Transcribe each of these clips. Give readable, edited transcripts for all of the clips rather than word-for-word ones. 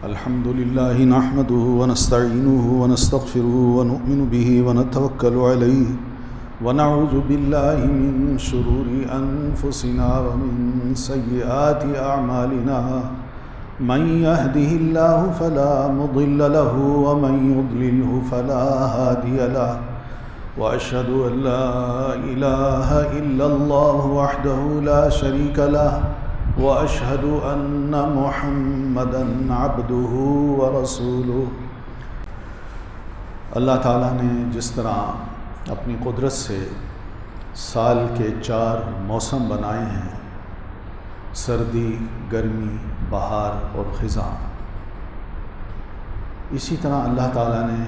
الحمد لله نحمده ونستعينه ونستغفره ونؤمن به ونتوكل عليه ونعوذ بالله من شرور أنفسنا ومن سيئات أعمالنا من يهده الله فلا مضل له ومن يضلله فلا هادي له وأشهد أن لا إله إلا الله وحده لا شريك له وأشهد أن محمدًا عبده ورسوله۔ اللہ تعالیٰ نے جس طرح اپنی قدرت سے سال کے 4 موسم بنائے ہیں، سردی، گرمی، بہار اور خزاں، اسی طرح اللہ تعالیٰ نے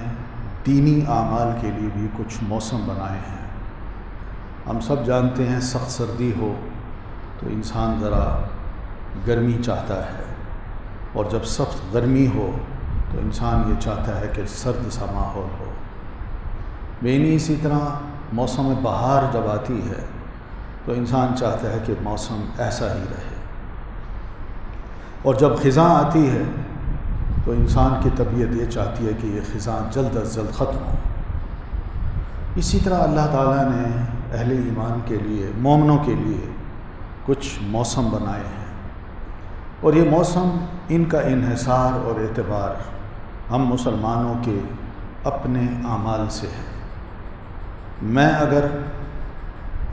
دینی اعمال کے لیے بھی کچھ موسم بنائے ہیں۔ ہم سب جانتے ہیں سخت سردی ہو تو انسان ذرا گرمی چاہتا ہے، اور جب سخت گرمی ہو تو انسان یہ چاہتا ہے کہ سرد سا ماحول ہو۔ بینی اسی طرح موسم بہار جب آتی ہے تو انسان چاہتا ہے کہ موسم ایسا ہی رہے، اور جب خزاں آتی ہے تو انسان کی طبیعت یہ چاہتی ہے کہ یہ خزاں جلد از جلد ختم ہو۔ اسی طرح اللہ تعالیٰ نے اہل ایمان کے لیے، مومنوں کے لیے کچھ موسم بنائے ہیں، اور یہ موسم، ان کا انحصار اور اعتبار ہم مسلمانوں کے اپنے اعمال سے ہے۔ میں اگر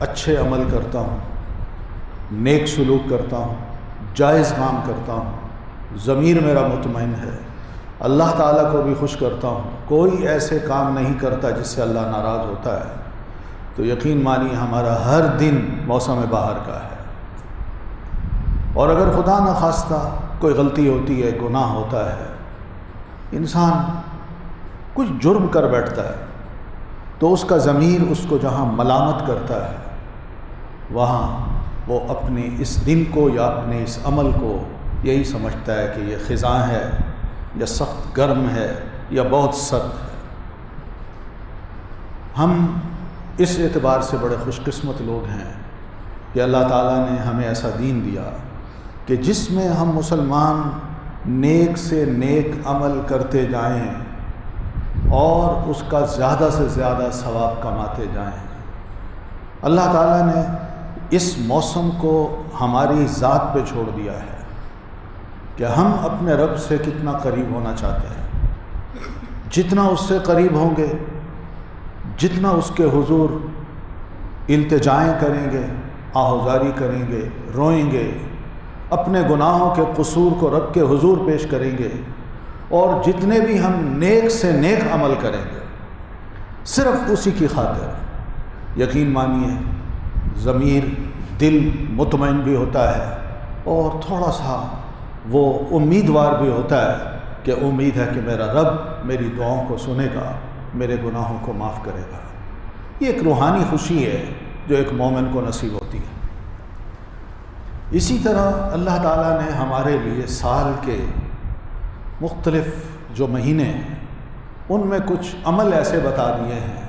اچھے عمل کرتا ہوں، نیک سلوک کرتا ہوں، جائز کام کرتا ہوں، ضمیر میرا مطمئن ہے، اللہ تعالیٰ کو بھی خوش کرتا ہوں، کوئی ایسے کام نہیں کرتا جس سے اللہ ناراض ہوتا ہے، تو یقین مانیے ہمارا ہر دن موسم بہار کا ہے۔ اور اگر خدا نخواستہ کوئی غلطی ہوتی ہے، گناہ ہوتا ہے، انسان کچھ جرم کر بیٹھتا ہے، تو اس کا ضمیر اس کو جہاں ملامت کرتا ہے، وہاں وہ اپنے اس دن کو یا اپنے اس عمل کو یہی سمجھتا ہے کہ یہ خزاں ہے، یا سخت گرم ہے، یا بہت سرد ہے۔ ہم اس اعتبار سے بڑے خوش قسمت لوگ ہیں کہ اللہ تعالیٰ نے ہمیں ایسا دین دیا کہ جس میں ہم مسلمان نیک سے نیک عمل کرتے جائیں اور اس کا زیادہ سے زیادہ ثواب کماتے جائیں۔ اللہ تعالیٰ نے اس موسم کو ہماری ذات پہ چھوڑ دیا ہے کہ ہم اپنے رب سے کتنا قریب ہونا چاہتے ہیں۔ جتنا اس سے قریب ہوں گے، جتنا اس کے حضور التجائیں کریں گے، آہوزاری کریں گے، روئیں گے، اپنے گناہوں کے قصور کو رب کے حضور پیش کریں گے، اور جتنے بھی ہم نیک سے نیک عمل کریں گے صرف اسی کی خاطر، یقین مانیے ضمیر، دل مطمئن بھی ہوتا ہے، اور تھوڑا سا وہ امیدوار بھی ہوتا ہے کہ امید ہے کہ میرا رب میری دعاؤں کو سنے گا، میرے گناہوں کو معاف کرے گا۔ یہ ایک روحانی خوشی ہے جو ایک مومن کو نصیب ہوتی ہے۔ اسی طرح اللہ تعالیٰ نے ہمارے لیے سال کے مختلف جو مہینے ہیں، ان میں کچھ عمل ایسے بتا دیے ہیں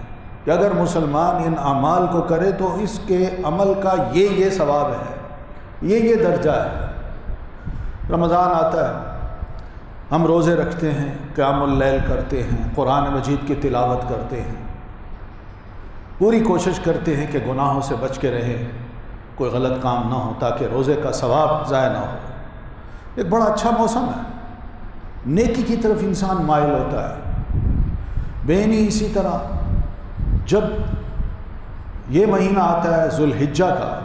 کہ اگر مسلمان ان اعمال کو کرے تو اس کے عمل کا یہ ثواب ہے، یہ درجہ ہے۔ رمضان آتا ہے، ہم روزے رکھتے ہیں، قیام اللیل کرتے ہیں، قرآن مجید کی تلاوت کرتے ہیں، پوری کوشش کرتے ہیں کہ گناہوں سے بچ کے رہیں، کوئی غلط کام نہ ہو تاکہ روزے کا ثواب ضائع نہ ہو۔ ایک بڑا اچھا موسم ہے، نیکی کی طرف انسان مائل ہوتا ہے۔ بینی اسی طرح جب یہ مہینہ آتا ہے ذوالحجہ کا،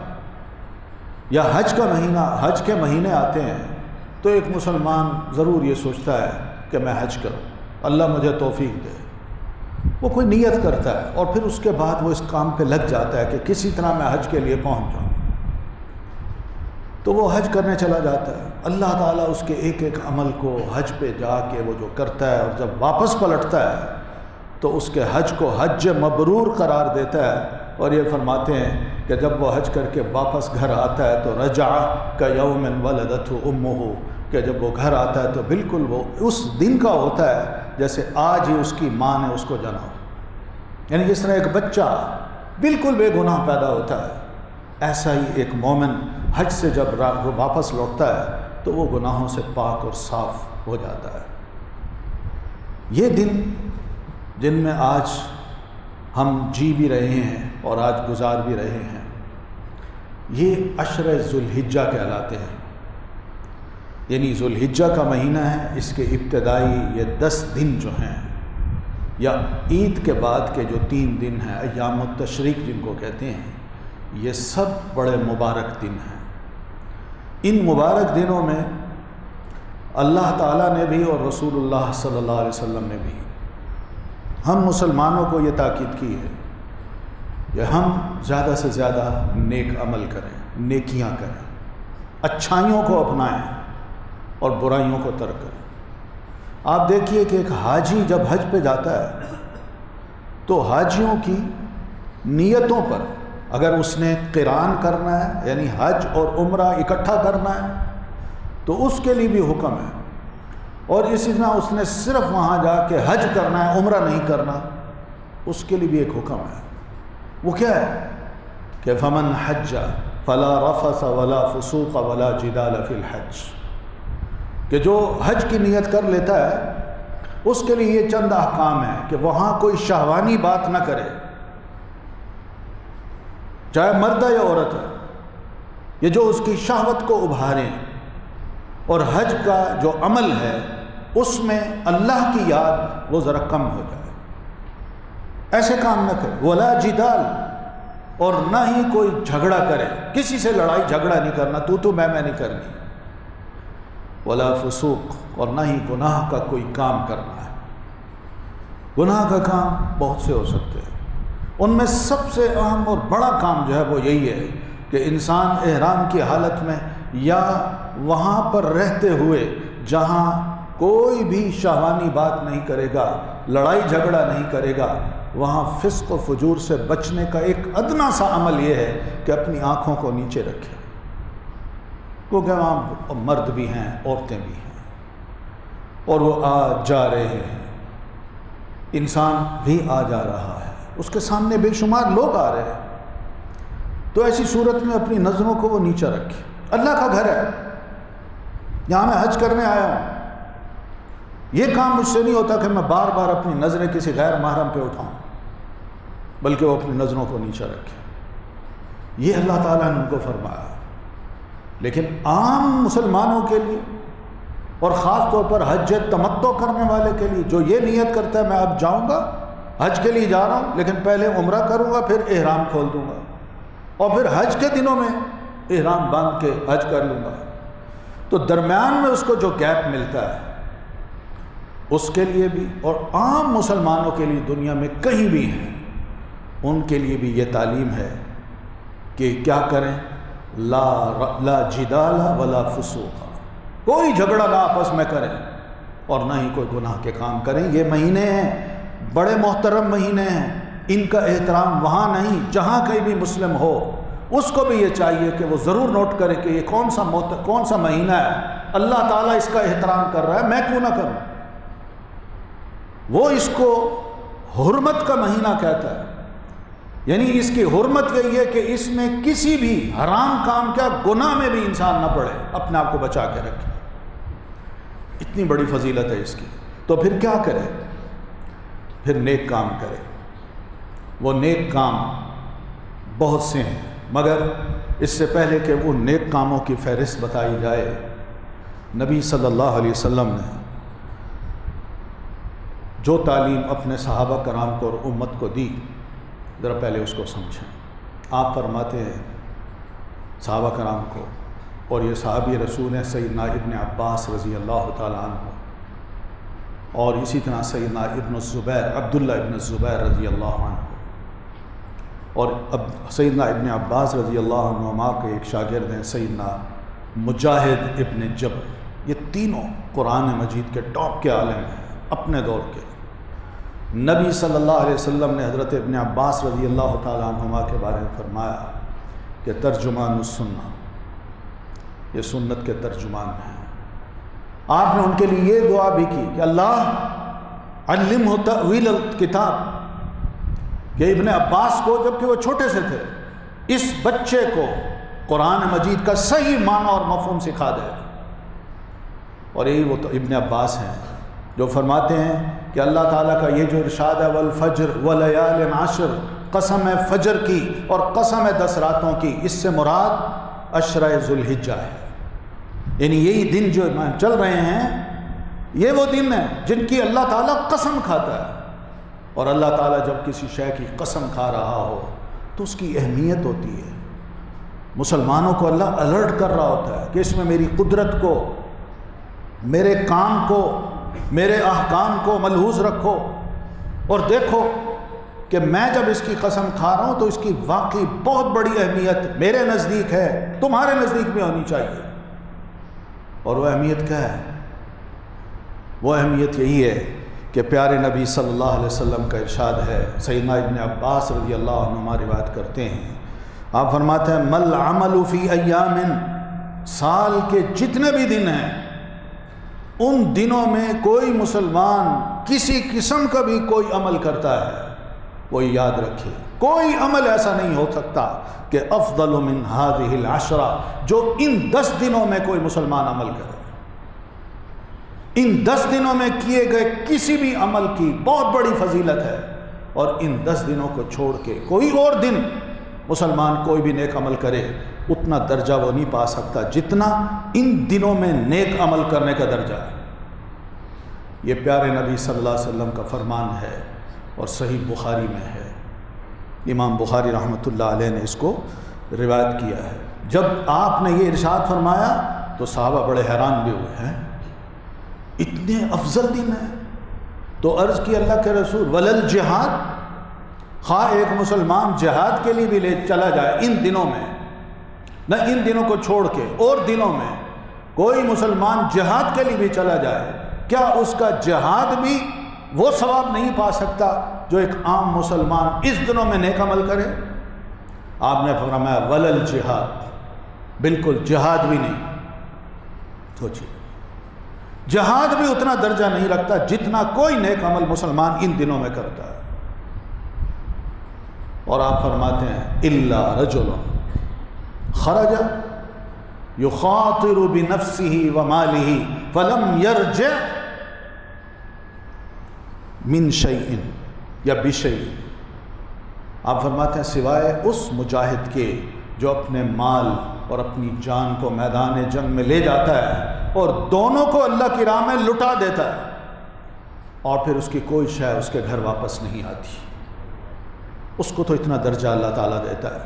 یا حج کا مہینہ، حج کے مہینے آتے ہیں، تو ایک مسلمان ضرور یہ سوچتا ہے کہ میں حج کروں، اللہ مجھے توفیق دے۔ وہ کوئی نیت کرتا ہے، اور پھر اس کے بعد وہ اس کام پہ لگ جاتا ہے کہ کسی طرح میں حج کے لیے پہنچ جاؤں، تو وہ حج کرنے چلا جاتا ہے۔ اللہ تعالیٰ اس کے ایک ایک عمل کو حج پہ جا کے وہ جو کرتا ہے، اور جب واپس پلٹتا ہے تو اس کے حج کو حج مبرور قرار دیتا ہے، اور یہ فرماتے ہیں کہ جب وہ حج کر کے واپس گھر آتا ہے تو رجع کیوم ولدتہ امہ، کہ جب وہ گھر آتا ہے تو بالکل وہ اس دن کا ہوتا ہے جیسے آج ہی اس کی ماں نے اس کو جنا ہو۔ یعنی جس طرح ایک بچہ بالکل بے گناہ پیدا ہوتا ہے، ایسا ہی ایک مومن حج سے جب واپس لوٹتا ہے تو وہ گناہوں سے پاک اور صاف ہو جاتا ہے۔ یہ دن جن میں آج ہم جی بھی رہے ہیں اور آج گزار بھی رہے ہیں، یہ عشر ذوالحجہ کہلاتے ہیں۔ یعنی ذوالحجہ کا مہینہ ہے، اس کے ابتدائی یہ 10 دن جو ہیں، یا عید کے بعد کے جو 3 دن ہیں ایام التشریق جن کو کہتے ہیں، یہ سب بڑے مبارک دن ہیں۔ ان مبارک دنوں میں اللہ تعالیٰ نے بھی اور رسول اللہ صلی اللہ علیہ وسلم نے بھی ہم مسلمانوں کو یہ تاکید کی ہے کہ ہم زیادہ سے زیادہ نیک عمل کریں، نیکیاں کریں، اچھائیوں کو اپنائیں اور برائیوں کو ترک کریں۔ آپ دیکھیے کہ ایک حاجی جب حج پہ جاتا ہے تو حاجیوں کی نیتوں پر، اگر اس نے قران کرنا ہے یعنی حج اور عمرہ اکٹھا کرنا ہے تو اس کے لیے بھی حکم ہے، اور اسی طرح اس نے صرف وہاں جا کے حج کرنا ہے، عمرہ نہیں کرنا، اس کے لیے بھی ایک حکم ہے۔ وہ کیا ہے کہ فمن حج فلا رفث ولا فسوق ولا جدال فی الحج، کہ جو حج کی نیت کر لیتا ہے اس کے لیے یہ چند احکام ہیں کہ وہاں کوئی شہوانی بات نہ کرے، چاہے مرد ہے یا عورت ہے، یہ جو اس کی شہوت کو ابھاریں، اور حج کا جو عمل ہے اس میں اللہ کی یاد وہ ذرا کم ہو جائے، ایسے کام نہ کرے۔ ولا جدال، اور نہ ہی کوئی جھگڑا کرے، کسی سے لڑائی جھگڑا نہیں کرنا، تو میں نہیں کرنی۔ ولا فسوق، اور نہ ہی گناہ کا کوئی کام کرنا ہے۔ گناہ کا کام بہت سے ہو سکتے ہیں، ان میں سب سے اہم اور بڑا کام جو ہے وہ یہی ہے کہ انسان احرام کی حالت میں یا وہاں پر رہتے ہوئے جہاں کوئی بھی شہوانی بات نہیں کرے گا، لڑائی جھگڑا نہیں کرے گا، وہاں فسق و فجور سے بچنے کا ایک ادنا سا عمل یہ ہے کہ اپنی آنکھوں کو نیچے رکھے، کیونکہ وہاں مرد بھی ہیں، عورتیں بھی ہیں، اور وہ آ جا رہے ہیں، انسان بھی آ جا رہا ہے، اس کے سامنے بے شمار لوگ آ رہے ہیں، تو ایسی صورت میں اپنی نظروں کو وہ نیچے رکھے۔ اللہ کا گھر ہے، یہاں میں حج کرنے آیا ہوں، یہ کام مجھ سے نہیں ہوتا کہ میں بار بار اپنی نظریں کسی غیر محرم پہ اٹھاؤں، بلکہ وہ اپنی نظروں کو نیچے رکھے۔ یہ اللہ تعالیٰ نے ان کو فرمایا۔ لیکن عام مسلمانوں کے لیے، اور خاص طور پر حج تمتع کرنے والے کے لیے، جو یہ نیت کرتا ہے میں اب جاؤں گا حج کے لیے جا رہا ہوں، لیکن پہلے عمرہ کروں گا، پھر احرام کھول دوں گا، اور پھر حج کے دنوں میں احرام باندھ کے حج کر لوں گا، تو درمیان میں اس کو جو گیپ ملتا ہے اس کے لیے بھی، اور عام مسلمانوں کے لیے دنیا میں کہیں بھی ہیں، ان کے لیے بھی یہ تعلیم ہے کہ کیا کریں، لا جدال ولا فسوق، کوئی جھگڑا نہ آپس میں کریں اور نہ ہی کوئی گناہ کے کام کریں۔ یہ مہینے ہیں، بڑے محترم مہینے ہیں، ان کا احترام وہاں نہیں، جہاں کہیں بھی مسلم ہو اس کو بھی یہ چاہیے کہ وہ ضرور نوٹ کرے کہ یہ کون سا مہینہ ہے، اللہ تعالیٰ اس کا احترام کر رہا ہے، میں کیوں نہ کروں۔ وہ اس کو حرمت کا مہینہ کہتا ہے، یعنی اس کی حرمت یہی ہے کہ اس میں کسی بھی حرام کام کیا گناہ میں بھی انسان نہ پڑے، اپنے آپ کو بچا کے رکھے، اتنی بڑی فضیلت ہے اس کی۔ تو پھر کیا کرے؟ پھر نیک کام کرے۔ وہ نیک کام بہت سے ہیں، مگر اس سے پہلے کہ وہ نیک کاموں کی فہرست بتائی جائے، نبی صلی اللہ علیہ وسلم نے جو تعلیم اپنے صحابہ کرام کو اور امت کو دی، ذرا پہلے اس کو سمجھیں۔ آپ فرماتے ہیں صحابہ کرام کو، اور یہ صحابی رسول ہیں سیدنا ابن عباس رضی اللہ تعالیٰ عنہ، اور اسی طرح سیدنا ابن الزبیر عبداللہ ابن الزبیر رضی اللہ عنہ، اور اب سیدنا ابن عباس رضی اللہ عنہما کے ایک شاگرد ہیں سیدنا مجاہد ابن جبر۔ یہ تینوں قرآن مجید کے ٹاپ کے عالم ہیں اپنے دور کے۔ نبی صلی اللہ علیہ وسلم نے حضرت ابن عباس رضی اللہ تعالیٰ عنہما کے بارے میں فرمایا کہ ترجمان السنہ، یہ سنت کے ترجمان ہیں۔ آپ نے ان کے لیے یہ دعا بھی کی کہ اللہ علمہ تأویل الکتاب، کہ ابن عباس کو جبکہ وہ چھوٹے سے تھے، اس بچے کو قرآن مجید کا صحیح معنی اور مفہوم سکھا دے۔ اور یہی وہ تو ابن عباس ہیں جو فرماتے ہیں کہ اللہ تعالیٰ کا یہ جو ارشاد ہے والفجر ولیال عشر، قسم ہے فجر کی اور قسم ہے 10 راتوں کی، اس سے مراد عشرہ ذوالحجہ ہے، یعنی یہی دن جو چل رہے ہیں یہ وہ دن ہیں جن کی اللہ تعالیٰ قسم کھاتا ہے۔ اور اللہ تعالیٰ جب کسی شے کی قسم کھا رہا ہو تو اس کی اہمیت ہوتی ہے، مسلمانوں کو اللہ الرٹ کر رہا ہوتا ہے کہ اس میں میری قدرت کو، میرے کام کو، میرے احکام کو ملحوظ رکھو اور دیکھو کہ میں جب اس کی قسم کھا رہا ہوں تو اس کی واقعی بہت بڑی اہمیت میرے نزدیک ہے، تمہارے نزدیک بھی ہونی چاہیے۔ اور وہ اہمیت کیا ہے؟ وہ اہمیت یہی ہے کہ پیارے نبی صلی اللہ علیہ وسلم کا ارشاد ہے، سیدنا ابن عباس رضی اللہ عنہما روایت کرتے ہیں، آپ فرماتے ہیں مل عمل فی ایام، سال کے جتنے بھی دن ہیں ان دنوں میں کوئی مسلمان کسی قسم کا بھی کوئی عمل کرتا ہے، وہ یاد رکھے کوئی عمل ایسا نہیں ہو سکتا کہ افضل من هذه العشرہ، جو ان 10 دنوں میں کوئی مسلمان عمل کرے، ان 10 دنوں میں کیے گئے کسی بھی عمل کی بہت بڑی فضیلت ہے، اور ان 10 دنوں کو چھوڑ کے کوئی اور دن مسلمان کوئی بھی نیک عمل کرے اتنا درجہ وہ نہیں پا سکتا جتنا ان دنوں میں نیک عمل کرنے کا درجہ ہے۔ یہ پیارے نبی صلی اللہ علیہ وسلم کا فرمان ہے اور صحیح بخاری میں ہے، امام بخاری رحمۃ اللہ علیہ نے اس کو روایت کیا ہے۔ جب آپ نے یہ ارشاد فرمایا تو صحابہ بڑے حیران بھی ہوئے ہیں، اتنے افضل دن ہیں؟ تو عرض کی اللہ کے رسول ولل جہاد، خواہ ایک مسلمان جہاد کے لیے بھی لے چلا جائے ان دنوں میں، نہ ان دنوں کو چھوڑ کے اور دنوں میں کوئی مسلمان جہاد کے لیے بھی چلا جائے، کیا اس کا جہاد بھی وہ ثواب نہیں پا سکتا جو ایک عام مسلمان اس دنوں میں نیک عمل کرے؟ آپ نے فرمایا ولل جہاد، بالکل جہاد بھی نہیں۔ سوچیے جہاد بھی اتنا درجہ نہیں رکھتا جتنا کوئی نیک عمل مسلمان ان دنوں میں کرتا ہے۔ اور آپ فرماتے ہیں الا رجل خرج یخاطر بنفسه وماله فلم يرجع من شیء یا بشیء، آپ فرماتے ہیں سوائے اس مجاہد کے جو اپنے مال اور اپنی جان کو میدان جنگ میں لے جاتا ہے اور دونوں کو اللہ کی راہ میں لٹا دیتا ہے، اور پھر اس کی کوئی شے اس کے گھر واپس نہیں آتی، اس کو تو اتنا درجہ اللہ تعالیٰ دیتا ہے۔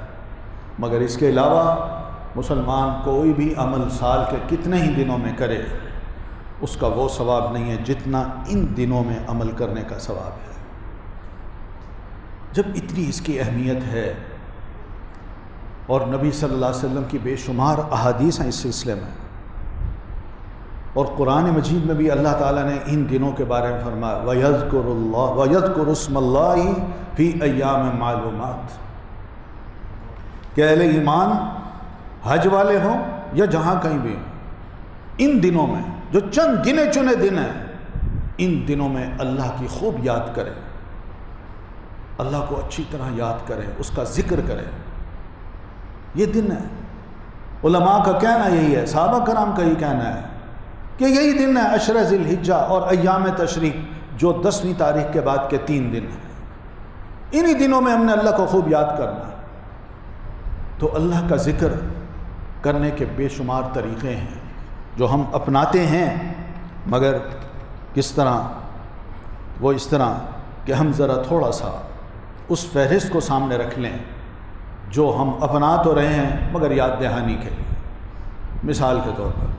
مگر اس کے علاوہ مسلمان کوئی بھی عمل سال کے کتنے ہی دنوں میں کرے اس کا وہ ثواب نہیں ہے جتنا ان دنوں میں عمل کرنے کا ثواب ہے۔ جب اتنی اس کی اہمیت ہے اور نبی صلی اللہ علیہ وسلم کی بے شمار احادیث ہیں اس سلسلے میں، اور قرآن مجید میں بھی اللہ تعالیٰ نے ان دنوں کے بارے میں فرمایا وَيَذْكُرُ اسْمَ اللَّهِ فِي أَيَّامٍ مَعْلُومَاتٍ، کہ اہل ایمان حج والے ہوں یا جہاں کہیں بھی ہوں، ان دنوں میں جو چند گنے چنے دن ہیں ان دنوں میں اللہ کی خوب یاد کریں، اللہ کو اچھی طرح یاد کریں، اس کا ذکر کریں۔ یہ دن ہے، علماء کا کہنا یہی ہے، صحابہ کرام کا یہ کہنا ہے کہ یہی دن ہے عشرہ ذی الحجہ اور ایام تشریق، جو 10ویں تاریخ کے بعد کے 3 دن ہیں، انہی دنوں میں ہم نے اللہ کو خوب یاد کرنا ہے۔ تو اللہ کا ذکر کرنے کے بے شمار طریقے ہیں جو ہم اپناتے ہیں، مگر کس طرح؟ وہ اس طرح کہ ہم ذرا تھوڑا سا اس فہرست کو سامنے رکھ لیں جو ہم اپنا تو رہے ہیں مگر یاد دہانی کے لیے۔ مثال کے طور پر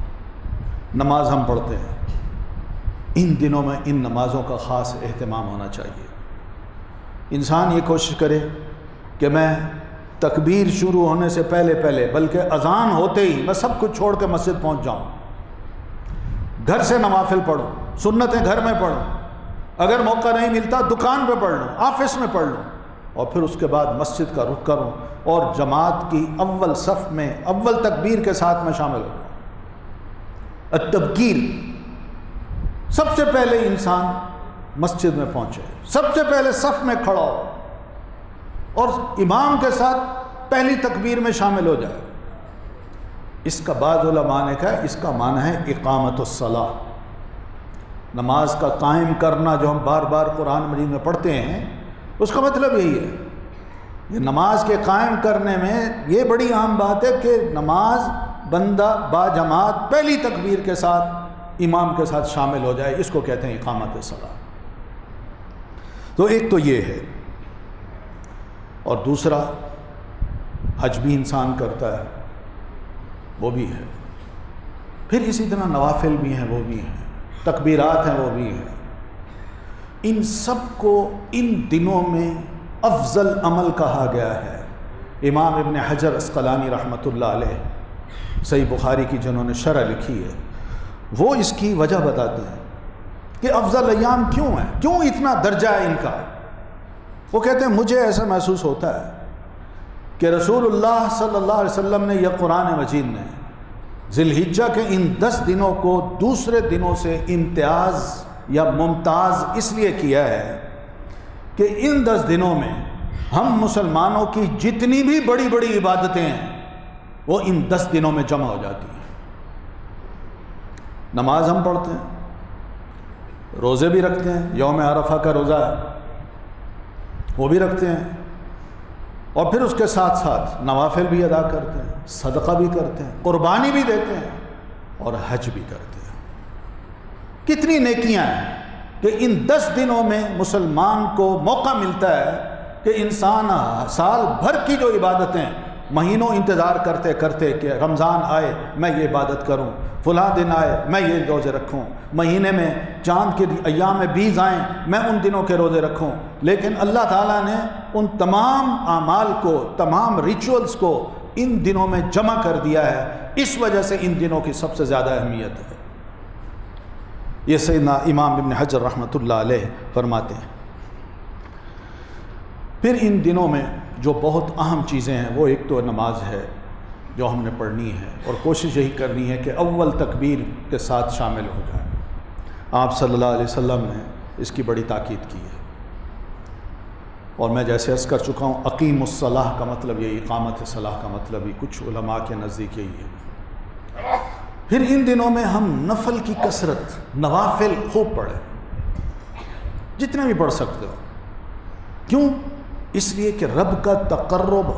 نماز ہم پڑھتے ہیں، ان دنوں میں ان نمازوں کا خاص اہتمام ہونا چاہیے۔ انسان یہ کوشش کرے کہ میں تکبیر شروع ہونے سے پہلے بلکہ اذان ہوتے ہی میں سب کچھ چھوڑ کے مسجد پہنچ جاؤں، گھر سے نوافل پڑھوں، سنتیں گھر میں پڑھوں، اگر موقع نہیں ملتا دکان پہ پڑھ لوں، آفس میں پڑھ لوں، اور پھر اس کے بعد مسجد کا رخ کروں اور جماعت کی اول صف میں اول تکبیر کے ساتھ میں شامل ہوں۔ التبکیر، سب سے پہلے انسان مسجد میں پہنچے، سب سے پہلے صف میں کھڑا ہو اور امام کے ساتھ پہلی تکبیر میں شامل ہو جائے۔ اس کا بعض علماء نے کہا اس کا معنی ہے اقامت الصلاح، نماز کا قائم کرنا جو ہم بار بار قرآن مجید میں پڑھتے ہیں، اس کا مطلب یہی ہے۔ یہ نماز کے قائم کرنے میں یہ بڑی اہم بات ہے کہ نماز بندہ با جماعت پہلی تکبیر کے ساتھ امام کے ساتھ شامل ہو جائے، اس کو کہتے ہیں اقامت الصلاح۔ تو ایک تو یہ ہے، اور دوسرا حج بھی انسان کرتا ہے، وہ بھی ہے، پھر اسی طرح نوافل بھی ہیں، وہ بھی ہیں، تکبیرات ہیں، وہ بھی ہیں۔ ان سب کو ان دنوں میں افضل عمل کہا گیا ہے۔ امام ابن حجر عسقلانی رحمۃ اللہ علیہ صحیح بخاری کی جنہوں نے شرح لکھی ہے، وہ اس کی وجہ بتاتے ہیں کہ افضل ایام کیوں ہیں، کیوں اتنا درجہ ہے ان کا۔ وہ کہتے ہیں مجھے ایسا محسوس ہوتا ہے کہ رسول اللہ صلی اللہ علیہ وسلم نے یا قرآن مجید نے ذی الحجہ کے ان 10 دنوں کو دوسرے دنوں سے امتیاز یا ممتاز اس لیے کیا ہے کہ ان 10 دنوں میں ہم مسلمانوں کی جتنی بھی بڑی بڑی عبادتیں ہیں وہ ان 10 دنوں میں جمع ہو جاتی ہیں۔ نماز ہم پڑھتے ہیں، روزے بھی رکھتے ہیں، یوم عرفہ کا روزہ ہے وہ بھی رکھتے ہیں، اور پھر اس کے ساتھ ساتھ نوافل بھی ادا کرتے ہیں، صدقہ بھی کرتے ہیں، قربانی بھی دیتے ہیں، اور حج بھی کرتے ہیں۔ کتنی نیکیاں ہیں کہ ان 10 دنوں میں مسلمان کو موقع ملتا ہے کہ انسان سال بھر کی جو عبادتیں مہینوں انتظار کرتے کرتے کہ رمضان آئے میں یہ عبادت کروں، فلاں دن آئے میں یہ روزے رکھوں، مہینے میں چاند کے ایام میں 20 آئیں میں ان دنوں کے روزے رکھوں، لیکن اللہ تعالیٰ نے ان تمام اعمال کو، تمام ریچولز کو ان دنوں میں جمع کر دیا ہے۔ اس وجہ سے ان دنوں کی سب سے زیادہ اہمیت ہے۔ یہ سیدنا امام ابن حجر رحمۃ اللہ علیہ فرماتے ہیں۔ پھر ان دنوں میں جو بہت اہم چیزیں ہیں وہ ایک تو نماز ہے جو ہم نے پڑھنی ہے، اور کوشش یہی کرنی ہے کہ اول تکبیر کے ساتھ شامل ہو جائیں۔ آپ صلی اللہ علیہ وسلم نے اس کی بڑی تاکید کی ہے، اور میں جیسے عرض کر چکا ہوں اقیم الصلاح کا مطلب یہی، اقامت صلاح کا مطلب ہی کچھ علماء کے نزدیک یہی ہے۔ پھر ان دنوں میں ہم نفل کی کثرت، نوافل خوب پڑھیں، جتنے بھی پڑھ سکتے ہو۔ کیوں؟ اس لیے کہ رب کا تقرب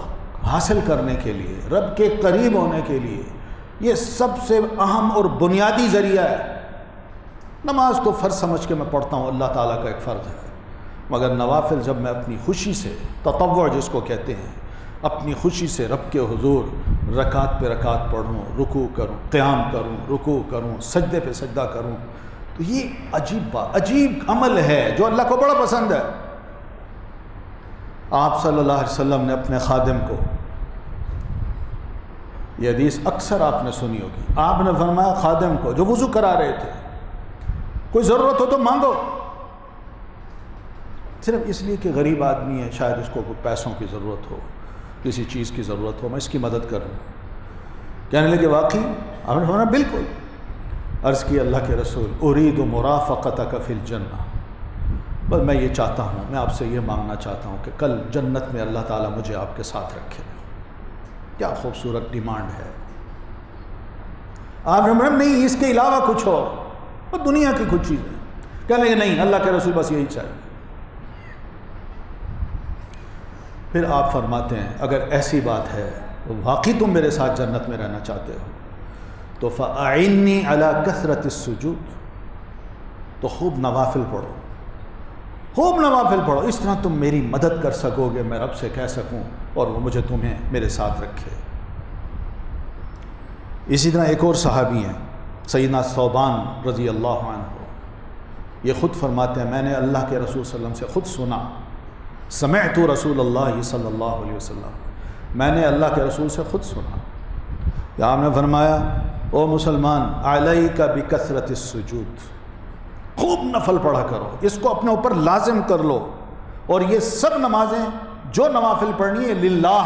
حاصل کرنے کے لیے، رب کے قریب ہونے کے لیے یہ سب سے اہم اور بنیادی ذریعہ ہے۔ نماز تو فرض سمجھ کے میں پڑھتا ہوں، اللہ تعالیٰ کا ایک فرض ہے، مگر نوافل جب میں اپنی خوشی سے، تطوع جس کو کہتے ہیں، اپنی خوشی سے رب کے حضور رکعت پہ رکعت پڑھوں، رکوع کروں، قیام کروں، رکوع کروں، سجدے پہ سجدہ کروں، تو یہ عجیب عمل ہے جو اللہ کو بڑا پسند ہے۔ آپ صلی اللہ علیہ وسلم نے اپنے خادم کو، یہ حدیث اکثر آپ نے سنی ہوگی، آپ نے فرمایا خادم کو جو وضو کرا رہے تھے، کوئی ضرورت ہو تو مانگو، صرف اس لیے کہ غریب آدمی ہے، شاید اس کو کوئی پیسوں کی ضرورت ہو، کسی چیز کی ضرورت ہو، میں اس کی مدد کروں۔ کہنے لگے واقعی؟ آپ نے فرمایا بالکل۔ عرض کی اللہ کے رسول ارید مرافقتک فی الجنہ، بس میں یہ چاہتا ہوں، میں آپ سے یہ مانگنا چاہتا ہوں کہ کل جنت میں اللہ تعالیٰ مجھے آپ کے ساتھ رکھے۔ کیا خوبصورت ڈیمانڈ ہے۔ آپ نے نہیں اس کے علاوہ کچھ اور دنیا کی کچھ چیزیں، کہنے لگے نہیں اللہ کے رسول بس یہی چاہیے۔ پھر آپ فرماتے ہیں اگر ایسی بات ہے تو واقعی تم میرے ساتھ جنت میں رہنا چاہتے ہو تو فَأَعِنِّي عَلَىٰ كَثْرَةِ السُّجُودِ، تو خوب نوافل پڑھو، خوب نوافل پڑھو، اس طرح تم میری مدد کر سکو گے، میں رب سے کہہ سکوں اور وہ مجھے تمہیں میرے ساتھ رکھے۔ اسی طرح ایک اور صحابی ہیں سیدنا ثوبان رضی اللہ عنہ، یہ خود فرماتے ہیں میں نے اللہ کے رسول صلی اللہ علیہ وسلم سے خود سنا، سمعت رسول اللہ صلی اللہ علیہ وسلم، میں نے اللہ کے رسول سے خود سنا کہ آپ نے فرمایا او مسلمان علیک بکثرت السجود، خوب نفل پڑھا کرو، اس کو اپنے اوپر لازم کر لو، اور یہ سب نمازیں جو نوافل پڑھنی ہے للہ،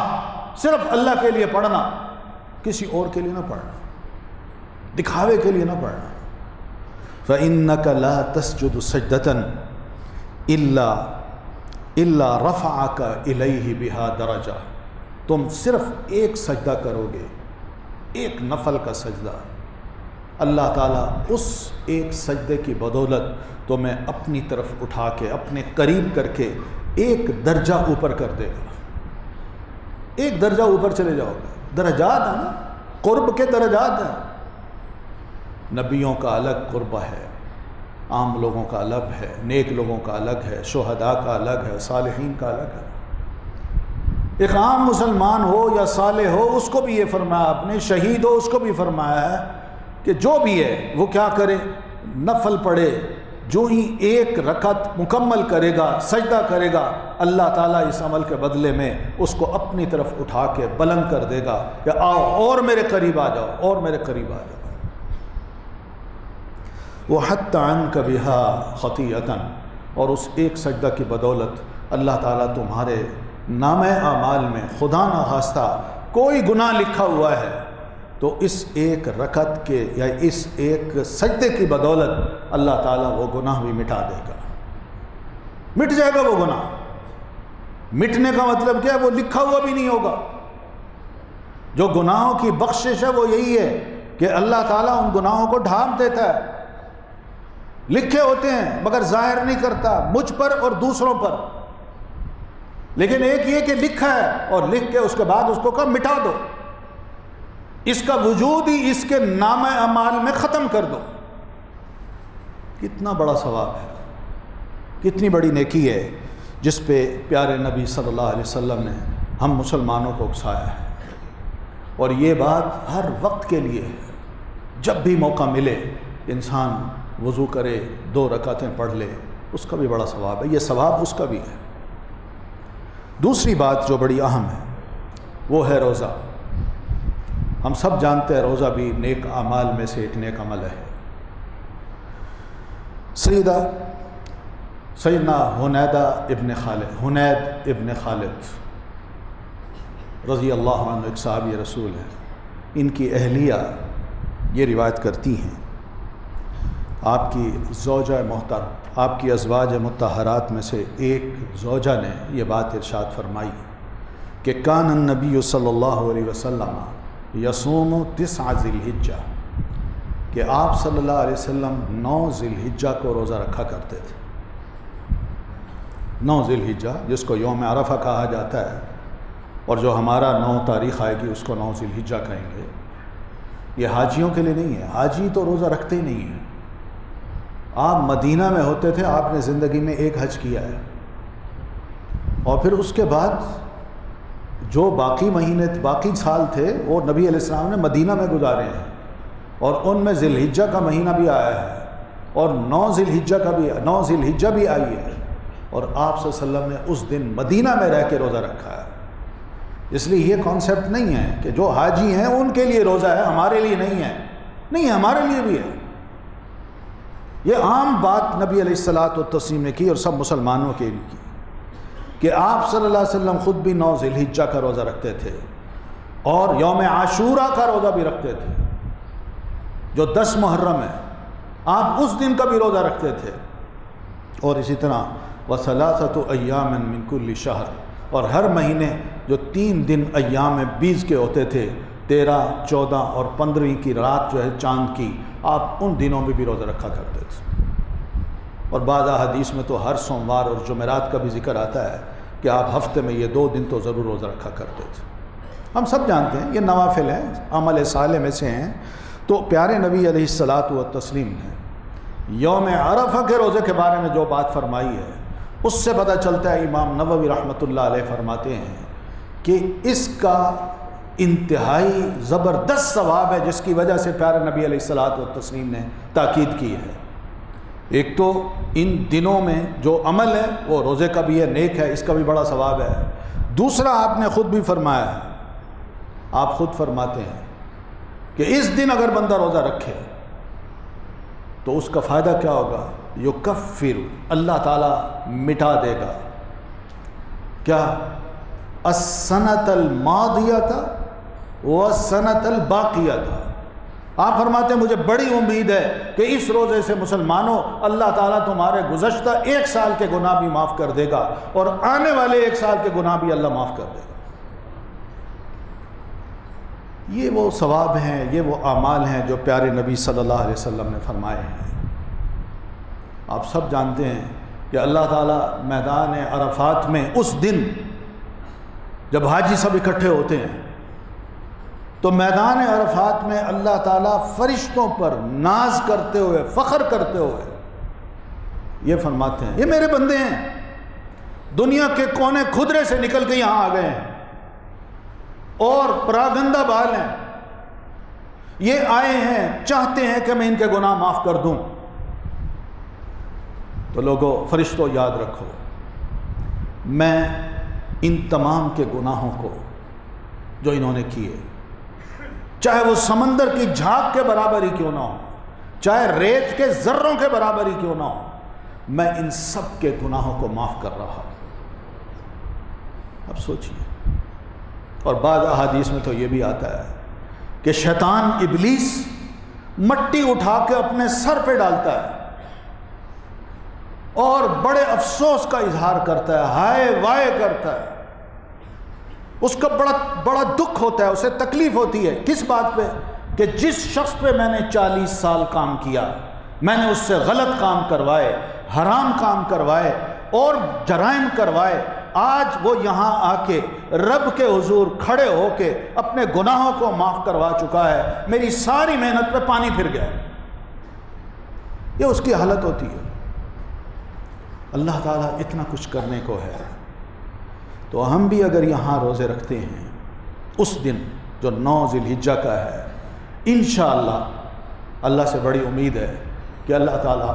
صرف اللہ کے لیے پڑھنا، کسی اور کے لیے نہ پڑھنا، دکھاوے کے لیے نہ پڑھنا۔ فَإِنَّكَ لَا تَسْجُدُ سَجْدَةً إِلَّا رَفَعَكَ إِلَيْهِ بِهَا دَرَجَةً، تم صرف ایک سجدہ کرو گے ایک نفل کا سجدہ، اللہ تعالیٰ اس ایک سجدے کی بدولت تمہیں اپنی طرف اٹھا کے اپنے قریب کر کے ایک درجہ اوپر کر دے گا. ایک درجہ اوپر چلے جاؤ گے. درجات ہیں نا، قرب کے درجات ہیں. نبیوں کا الگ قربہ ہے، عام لوگوں کا الگ ہے، نیک لوگوں کا الگ ہے، شہداء کا الگ ہے، صالحین کا الگ ہے. ایک عام مسلمان ہو یا صالح ہو اس کو بھی یہ فرمایا آپ نے، شہید ہو اس کو بھی فرمایا ہے کہ جو بھی ہے وہ کیا کرے، نفل پڑھے. جو ہی ایک رکعت مکمل کرے گا، سجدہ کرے گا، اللہ تعالیٰ اس عمل کے بدلے میں اس کو اپنی طرف اٹھا کے بلند کر دے گا کہ آؤ اور میرے قریب آ جاؤ، اور میرے قریب آ جاؤ. وَحَتَّ عَنْكَ بِهَا خَطِيئَةً، اور اس ایک سجدہ کی بدولت اللہ تعالیٰ تمہارے نامہ اعمال میں خدا نخواستہ کوئی گناہ لکھا ہوا ہے تو اس ایک رکعت کے یا اس ایک سجدے کی بدولت اللہ تعالیٰ وہ گناہ بھی مٹا دے گا. مٹ جائے گا وہ گناہ. مٹنے کا مطلب کیا ہے؟ وہ لکھا ہوا بھی نہیں ہوگا. جو گناہوں کی بخشش ہے وہ یہی ہے کہ اللہ تعالیٰ ان گناہوں کو ڈھانپ دیتا ہے. لکھے ہوتے ہیں مگر ظاہر نہیں کرتا مجھ پر اور دوسروں پر. لیکن ایک یہ کہ لکھا ہے اور لکھ کے اس کے بعد اس کو کہا مٹا دو. اس کا وجود ہی اس کے نامہ اعمال میں ختم کر دو. کتنا بڑا ثواب ہے، کتنی بڑی نیکی ہے جس پہ پیارے نبی صلی اللہ علیہ وسلم نے ہم مسلمانوں کو اکسایا ہے. اور یہ بات ہر وقت کے لیے ہے. جب بھی موقع ملے انسان وضو کرے، 2 رکعتیں پڑھ لے، اس کا بھی بڑا ثواب ہے. یہ ثواب اس کا بھی ہے. دوسری بات جو بڑی اہم ہے وہ ہے روزہ. ہم سب جانتے ہیں روزہ بھی نیک اعمال میں سے ایک نیک عمل ہے. سیدنا حنید ابن خالد رضی اللہ عنہ ایک صحابی رسول ہے. ان کی اہلیہ یہ روایت کرتی ہیں، آپ کی زوجہ محترم، آپ کی ازواج مطہرات میں سے ایک زوجہ نے یہ بات ارشاد فرمائی کہ کان النبی صلی اللہ علیہ وسلم یصوم 9 ذی الحجہ، کہ آپ صلی اللہ علیہ وسلم 9 ذی الحجہ کو روزہ رکھا کرتے تھے. 9 ذی الحجہ جس کو یوم عرفہ کہا جاتا ہے، اور جو ہمارا 9 تاریخ آئے گی اس کو 9 ذی الحجہ کہیں گے. یہ حاجیوں کے لیے نہیں ہے. حاجی تو روزہ رکھتے ہی نہیں ہیں. آپ مدینہ میں ہوتے تھے، آپ نے زندگی میں ایک حج کیا ہے، اور پھر اس کے بعد جو باقی مہینے باقی سال تھے وہ نبی علیہ السلام نے مدینہ میں گزارے ہیں، اور ان میں ذی الحجہ کا مہینہ بھی آیا ہے، اور 9 ذی الحجہ بھی آئی ہے، اور آپ صلی اللہ علیہ وسلم نے اس دن مدینہ میں رہ کے روزہ رکھا ہے. اس لیے یہ کانسیپٹ نہیں ہے کہ جو حاجی ہیں ان کے لیے روزہ ہے، ہمارے لیے نہیں ہے. نہیں، ہمارے لیے بھی ہے. یہ عام بات نبی علیہ الصلاۃ والتسلیم نے کی اور سب مسلمانوں کے لیے کی کہ آپ صلی اللہ علیہ وسلم خود بھی 9 ذی الحجہ کا روزہ رکھتے تھے، اور یوم عاشورہ کا روزہ بھی رکھتے تھے جو 10 محرم ہے. آپ اس دن کا بھی روزہ رکھتے تھے. اور اسی طرح وَثَلَاثَةُ أَيَّامٍ مِّن كُلِّ شَهْرٍ، اور ہر مہینے جو 3 دن ایام بیز کے ہوتے تھے، 13، 14 اور 15 کی رات جو ہے چاند کی، آپ ان دنوں میں بھی روزہ رکھا کرتے تھے. اور بعض احادیث میں تو ہر سوموار اور جمعرات کا بھی ذکر آتا ہے کہ آپ ہفتے میں یہ 2 دن تو ضرور روزہ رکھا کرتے تھے. ہم سب جانتے ہیں یہ نوافل ہیں، عمل صالح میں سے ہیں. تو پیارے نبی علیہ الصلاۃ والتسلیم نے یوم عرفہ کے روزے کے بارے میں جو بات فرمائی ہے اس سے پتہ چلتا ہے، امام نووی رحمۃ اللہ علیہ فرماتے ہیں کہ اس کا انتہائی زبردست ثواب ہے، جس کی وجہ سے پیارے نبی علیہ الصلاۃ والتسلیم نے تاکید کی ہے. ایک تو ان دنوں میں جو عمل ہے وہ روزے کا بھی ہے، نیک ہے، اس کا بھی بڑا ثواب ہے. دوسرا آپ نے خود بھی فرمایا ہے، آپ خود فرماتے ہیں کہ اس دن اگر بندہ روزہ رکھے تو اس کا فائدہ کیا ہوگا؟ یکفر، اللہ تعالیٰ مٹا دے گا کیا؟ السنۃ الماضیۃ والسنۃ الباقیۃ. آپ فرماتے ہیں مجھے بڑی امید ہے کہ اس روزے سے مسلمانوں اللہ تعالیٰ تمہارے گزشتہ 1 سال کے گناہ بھی معاف کر دے گا، اور آنے والے 1 سال کے گناہ بھی اللہ معاف کر دے گا. یہ وہ ثواب ہیں، یہ وہ اعمال ہیں جو پیارے نبی صلی اللہ علیہ وسلم نے فرمائے ہیں۔ آپ سب جانتے ہیں کہ اللہ تعالیٰ میدان عرفات میں اس دن جب حاجی سب اکٹھے ہوتے ہیں تو میدان عرفات میں اللہ تعالیٰ فرشتوں پر ناز کرتے ہوئے، فخر کرتے ہوئے یہ فرماتے ہیں، یہ میرے بندے ہیں، دنیا کے کونے خدرے سے نکل کے یہاں آ گئے ہیں اور پراگندہ بال ہیں، یہ آئے ہیں چاہتے ہیں کہ میں ان کے گناہ معاف کر دوں۔ تو لوگوں، فرشتوں، یاد رکھو، میں ان تمام کے گناہوں کو جو انہوں نے کیے، چاہے وہ سمندر کی جھاگ کے برابر ہی کیوں نہ ہو، چاہے ریت کے ذروں کے برابر ہی کیوں نہ ہو، میں ان سب کے گناہوں کو معاف کر رہا ہوں۔ اب سوچئے، اور بعض احادیث میں تو یہ بھی آتا ہے کہ شیطان ابلیس مٹی اٹھا کے اپنے سر پہ ڈالتا ہے اور بڑے افسوس کا اظہار کرتا ہے، ہائے وائے کرتا ہے، اس کا بڑا دکھ ہوتا ہے، اسے تکلیف ہوتی ہے۔ کس بات پہ؟ کہ جس شخص پہ میں نے 40 سال کام کیا، میں نے اس سے غلط کام کروائے، حرام کام کروائے اور جرائم کروائے، آج وہ یہاں آ کے رب کے حضور کھڑے ہو کے اپنے گناہوں کو معاف کروا چکا ہے، میری ساری محنت پہ پانی پھر گیا۔ یہ اس کی حالت ہوتی ہے۔ اللہ تعالیٰ اتنا کچھ کرنے کو ہے، تو ہم بھی اگر یہاں روزے رکھتے ہیں اس دن جو 9 ذی الحجہ کا ہے، انشاءاللہ اللہ سے بڑی امید ہے کہ اللہ تعالیٰ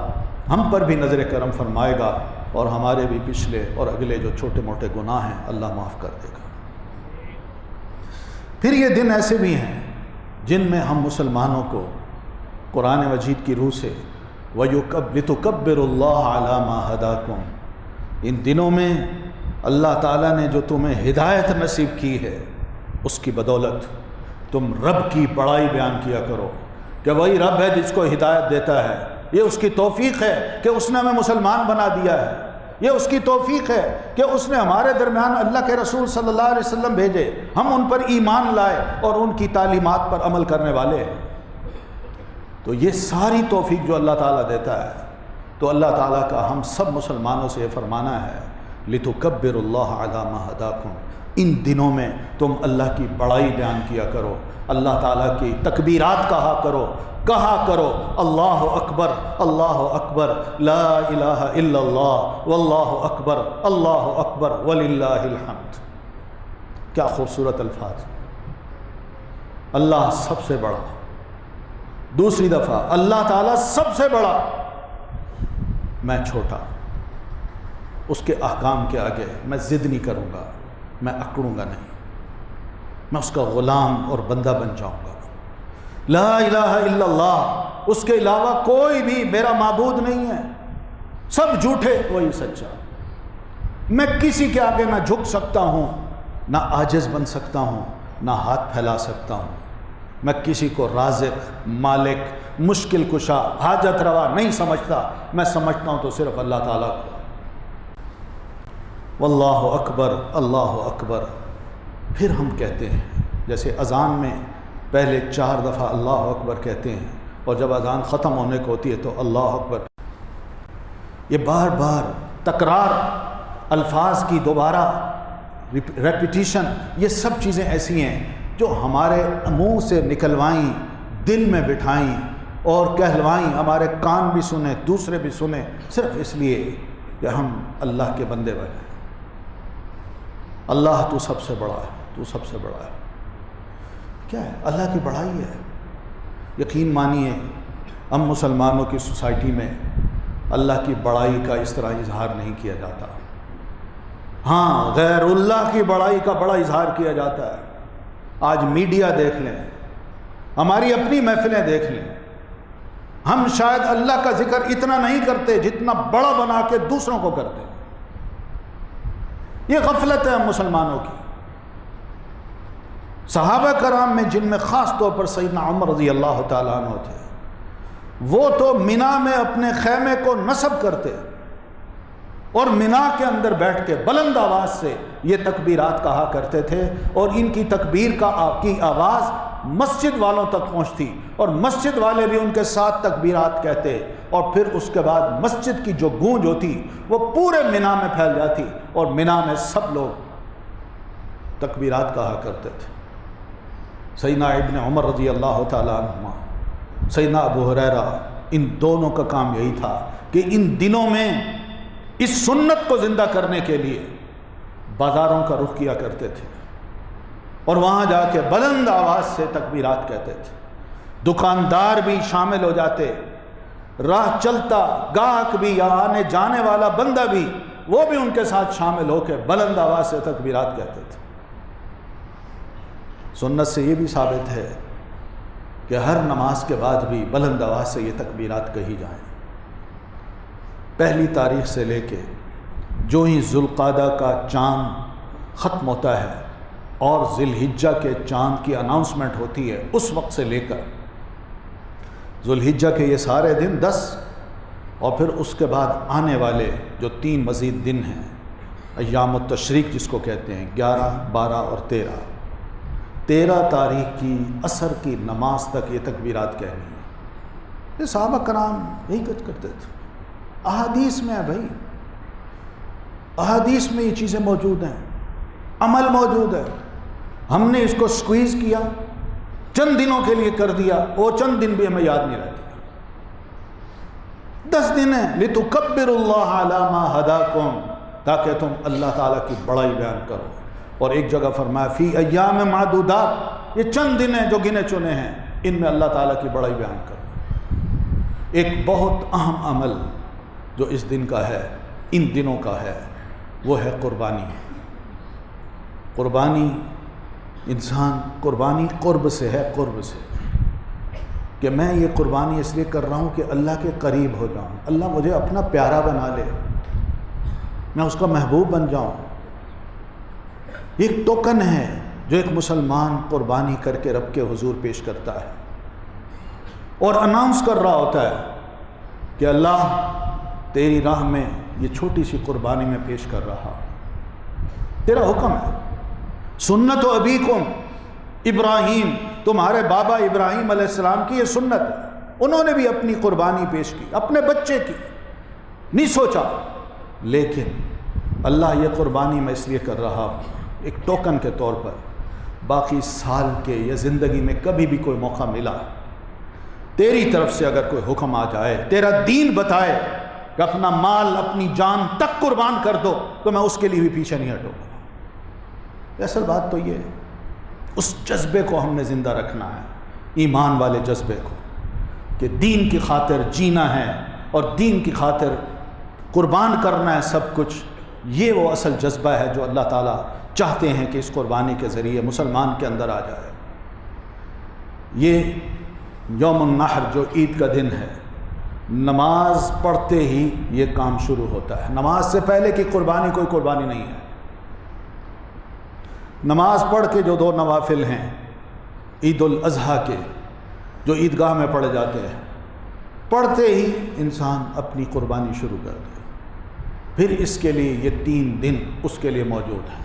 ہم پر بھی نظر کرم فرمائے گا اور ہمارے بھی پچھلے اور اگلے جو چھوٹے موٹے گناہ ہیں اللہ معاف کر دے گا۔ پھر یہ دن ایسے بھی ہیں جن میں ہم مسلمانوں کو قرآن مجید کی روح سے لِتُكَبِّرُوا اللَّهَ عَلَى مَا هَدَاكُمْ، ان دنوں میں اللہ تعالیٰ نے جو تمہیں ہدایت نصیب کی ہے اس کی بدولت تم رب کی بڑائی بیان کیا کرو کہ وہی رب ہے جس کو ہدایت دیتا ہے، یہ اس کی توفیق ہے کہ اس نے ہمیں مسلمان بنا دیا ہے، یہ اس کی توفیق ہے کہ اس نے ہمارے درمیان اللہ کے رسول صلی اللہ علیہ وسلم بھیجے، ہم ان پر ایمان لائے اور ان کی تعلیمات پر عمل کرنے والے ہیں۔ تو یہ ساری توفیق جو اللہ تعالیٰ دیتا ہے، تو اللہ تعالیٰ کا ہم سب مسلمانوں سے یہ فرمانا ہے لِتُكَبِّرُوا اللَّهَ عَلَى مَا هَدَاكُمْ، ان دنوں میں تم اللہ کی بڑائی بیان کیا کرو، اللہ تعالیٰ کی تکبیرات کہا کرو، اللہ اکبر لا الہ الا اللہ واللہ اکبر وللہ الحمد۔ کیا خوبصورت الفاظ! اللہ سب سے بڑا، دوسری دفعہ اللہ تعالیٰ سب سے بڑا، میں چھوٹا، اس کے احکام کے آگے میں ضد نہیں کروں گا، میں اکڑوں گا نہیں، میں اس کا غلام اور بندہ بن جاؤں گا۔ لا الہ الا اللہ، اس کے علاوہ کوئی بھی میرا معبود نہیں ہے، سب جھوٹے، وہی سچا۔ میں کسی کے آگے نہ جھک سکتا ہوں، نہ عاجز بن سکتا ہوں، نہ ہاتھ پھیلا سکتا ہوں، میں کسی کو رازق، مالک، مشکل کشا، حاجت روا نہیں سمجھتا، میں سمجھتا ہوں تو صرف اللہ تعالیٰ کو۔ واللہ اکبر، اللہ اکبر۔ پھر ہم کہتے ہیں، جیسے اذان میں پہلے 4 دفعہ اللہ اکبر کہتے ہیں اور جب اذان ختم ہونے کو ہوتی ہے تو اللہ اکبر۔ یہ بار بار تکرار، الفاظ کی دوبارہ ریپیٹیشن، یہ سب چیزیں ایسی ہیں جو ہمارے منہ سے نکلوائیں، دل میں بٹھائیں اور کہلوائیں، ہمارے کان بھی سنیں، دوسرے بھی سنیں، صرف اس لیے کہ ہم اللہ کے بندے بنے۔ اللہ تو سب سے بڑا ہے، تو سب سے بڑا ہے۔ کیا ہے؟ اللہ کی بڑائی ہے۔ یقین مانیے ہم مسلمانوں کی سوسائٹی میں اللہ کی بڑائی کا اس طرح اظہار نہیں کیا جاتا۔ ہاں، غیر اللہ کی بڑائی کا بڑا اظہار کیا جاتا ہے۔ آج میڈیا دیکھ لیں، ہماری اپنی محفلیں دیکھ لیں، ہم شاید اللہ کا ذکر اتنا نہیں کرتے جتنا بڑا بنا کے دوسروں کو کرتے ہیں۔ یہ غفلت ہے ہم مسلمانوں کی۔ صحابہ کرام میں جن میں خاص طور پر سیدنا عمر رضی اللہ تعالیٰ عنہ تھے، وہ تو مینا میں اپنے خیمے کو نصب کرتے اور مینا کے اندر بیٹھ کے بلند آواز سے یہ تکبیرات کہا کرتے تھے، اور ان کی تکبیر کی آواز مسجد والوں تک پہنچتی اور مسجد والے بھی ان کے ساتھ تکبیرات کہتے، اور پھر اس کے بعد مسجد کی جو گونج ہوتی وہ پورے مینا میں پھیل جاتی اور مینا میں سب لوگ تکبیرات کہا کرتے تھے۔ سیدنا ابن عمر رضی اللہ تعالیٰ عنہما، سیدنا ابو ہریرہ، ان دونوں کا کام یہی تھا کہ ان دنوں میں اس سنت کو زندہ کرنے کے لیے بازاروں کا رخ کیا کرتے تھے اور وہاں جا کے بلند آواز سے تکبیرات کہتے تھے۔ دکاندار بھی شامل ہو جاتے، راہ چلتا گاہک بھی یا آنے جانے والا بندہ بھی، وہ بھی ان کے ساتھ شامل ہو کے بلند آواز سے تکبیرات کہتے تھے۔ سنت سے یہ بھی ثابت ہے کہ ہر نماز کے بعد بھی بلند آواز سے یہ تکبیرات کہی جائیں۔ پہلی تاریخ سے لے کے جو ہی ذوالقعدہ کا چاند ختم ہوتا ہے اور ذی الحجہ کے چاند کی اناؤنسمنٹ ہوتی ہے، اس وقت سے لے کر ذو الحجہ کے یہ سارے دن 10 اور پھر اس کے بعد آنے والے جو 3 مزید دن ہیں، ایام التشریق جس کو کہتے ہیں، 11، 12 اور 13 تاریخ کی عصر کی نماز تک یہ تکبیرات کہنی ہے۔ یہ صحابہ کرام یہی کچھ کرتے تھے۔ احادیث میں ہے بھائی، احادیث میں یہ چیزیں موجود ہیں، عمل موجود ہے۔ ہم نے اس کو سکویز کیا، چند دنوں کے لیے کر دیا، وہ چند دن بھی ہمیں یاد نہیں رہتے۔ 10 دن ہیں لِتُكَبِّرُوا اللَّهَ عَلَى مَا هَدَاكُمْ، تاکہ تم اللہ تعالیٰ کی بڑائی بیان کرو۔ اور ایک جگہ فرمایا فی ایام معدودات، یہ چند دن ہیں جو گنے چنے ہیں، ان میں اللہ تعالیٰ کی بڑائی بیان کرو۔ ایک بہت اہم عمل جو اس دن کا ہے، ان دنوں کا ہے، وہ ہے قربانی۔ قربانی، انسان قربانی قرب سے ہے، قرب سے، کہ میں یہ قربانی اس لیے کر رہا ہوں کہ اللہ کے قریب ہو جاؤں، اللہ مجھے اپنا پیارا بنا لے، میں اس کا محبوب بن جاؤں۔ یہ ایک ٹوکن ہے جو ایک مسلمان قربانی کر کے رب کے حضور پیش کرتا ہے اور اناؤنس کر رہا ہوتا ہے کہ اللہ تیری راہ میں یہ چھوٹی سی قربانی میں پیش کر رہا، تیرا حکم ہے۔ سنت و ابیکم ابراہیم، تمہارے بابا ابراہیم علیہ السلام کی یہ سنت ہے، انہوں نے بھی اپنی قربانی پیش کی، اپنے بچے کی، نہیں سوچا، لیکن اللہ یہ قربانی میں اس لیے کر رہا ہوں ایک ٹوکن کے طور پر، باقی سال کے یا زندگی میں کبھی بھی کوئی موقع ملا، تیری طرف سے اگر کوئی حکم آ جائے، تیرا دین بتائے کہ اپنا مال اپنی جان تک قربان کر دو، تو میں اس کے لیے بھی پیچھے نہیں ہٹوں گا۔ اصل بات تو یہ ہے، اس جذبے کو ہم نے زندہ رکھنا ہے، ایمان والے جذبے کو، کہ دین کی خاطر جینا ہے اور دین کی خاطر قربان کرنا ہے سب کچھ۔ یہ وہ اصل جذبہ ہے جو اللہ تعالیٰ چاہتے ہیں کہ اس قربانی کے ذریعے مسلمان کے اندر آ جائے۔ یہ یوم النحر جو عید کا دن ہے، نماز پڑھتے ہی یہ کام شروع ہوتا ہے۔ نماز سے پہلے کی قربانی کوئی قربانی نہیں ہے۔ نماز پڑھ کے جو 2 نوافل ہیں عید الاضحیٰ کے، جو عیدگاہ میں پڑھے جاتے ہیں، پڑھتے ہی انسان اپنی قربانی شروع کر دے۔ پھر اس کے لیے یہ 3 دن اس کے لیے موجود ہیں،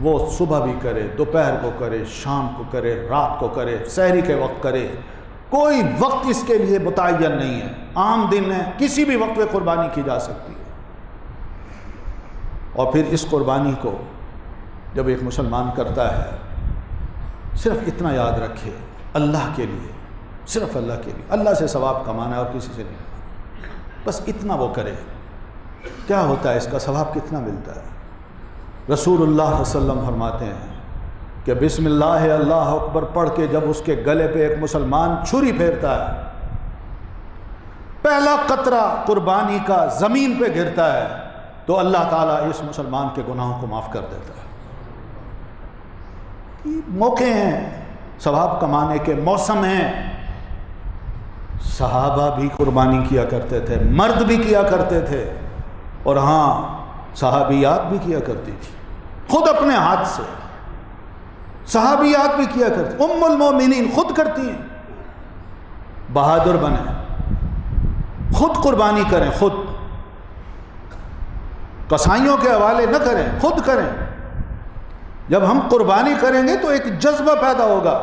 وہ صبح بھی کرے، دوپہر کو کرے، شام کو کرے، رات کو کرے، سحری کے وقت کرے، کوئی وقت اس کے لیے متعین نہیں ہے، عام دن ہے، کسی بھی وقت میں قربانی کی جا سکتی ہے۔ اور پھر اس قربانی کو جب ایک مسلمان کرتا ہے، صرف اتنا یاد رکھے، اللہ کے لیے، صرف اللہ کے لیے، اللہ سے ثواب کمانا ہے اور کسی سے نہیں، بس اتنا وہ کرے۔ کیا ہوتا ہے اس کا ثواب کتنا ملتا ہے؟ رسول اللہ صلی اللہ علیہ وسلم فرماتے ہیں کہ بسم اللہ اللہ اکبر پڑھ کے جب اس کے گلے پہ ایک مسلمان چھری پھیرتا ہے، پہلا قطرہ قربانی کا زمین پہ گرتا ہے تو اللہ تعالیٰ اس مسلمان کے گناہوں کو معاف کر دیتا ہے۔ موقع ہیں، ثواب کمانے کے موسم ہیں۔ صحابہ بھی قربانی کیا کرتے تھے، مرد بھی کیا کرتے تھے، اور ہاں صحابیات بھی کیا کرتی تھی، خود اپنے ہاتھ سے۔ صحابیات بھی کیا کرتی، ام المومنین خود کرتی ہیں۔ بہادر بنیں، خود قربانی کریں، خود قصائیوں کے حوالے نہ کریں، خود کریں۔ جب ہم قربانی کریں گے تو ایک جذبہ پیدا ہوگا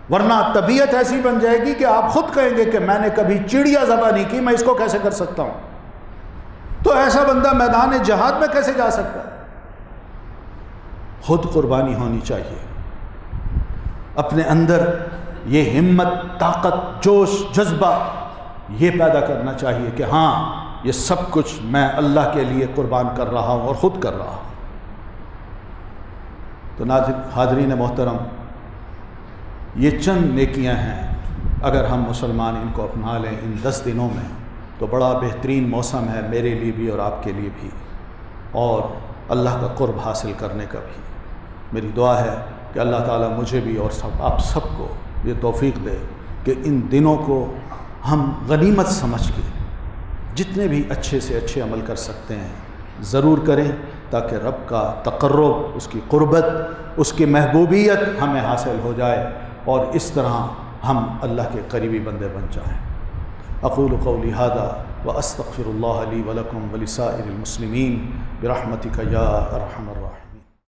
ورنہ طبیعت ایسی بن جائے گی کہ آپ خود کہیں گے کہ میں نے کبھی چڑیا ذبح نہیں کی، میں اس کو کیسے کر سکتا ہوں؟ تو ایسا بندہ میدان جہاد میں کیسے جا سکتا ہے؟ خود قربانی ہونی چاہیے، اپنے اندر یہ ہمت، طاقت، جوش، جذبہ یہ پیدا کرنا چاہیے کہ ہاں یہ سب کچھ میں اللہ کے لیے قربان کر رہا ہوں اور خود کر رہا ہوں۔ تو حاضرین محترم، یہ چند نیکیاں ہیں، اگر ہم مسلمان ان کو اپنا لیں ان 10 دنوں میں تو بڑا بہترین موسم ہے میرے لیے بھی اور آپ کے لیے بھی، اور اللہ کا قرب حاصل کرنے کا بھی۔ میری دعا ہے کہ اللہ تعالیٰ مجھے بھی اور آپ سب کو یہ توفیق دے کہ ان دنوں کو ہم غنیمت سمجھ کے جتنے بھی اچھے سے اچھے عمل کر سکتے ہیں ضرور کریں، تاکہ رب کا تقرب، اس کی قربت، اس کی محبوبیت ہمیں حاصل ہو جائے اور اس طرح ہم اللہ کے قریبی بندے بن جائیں۔ اقول قولی ھذا واستغفر اللہ لی ولکم ولسائر المسلمین برحمتک یا ارحم الراحمین۔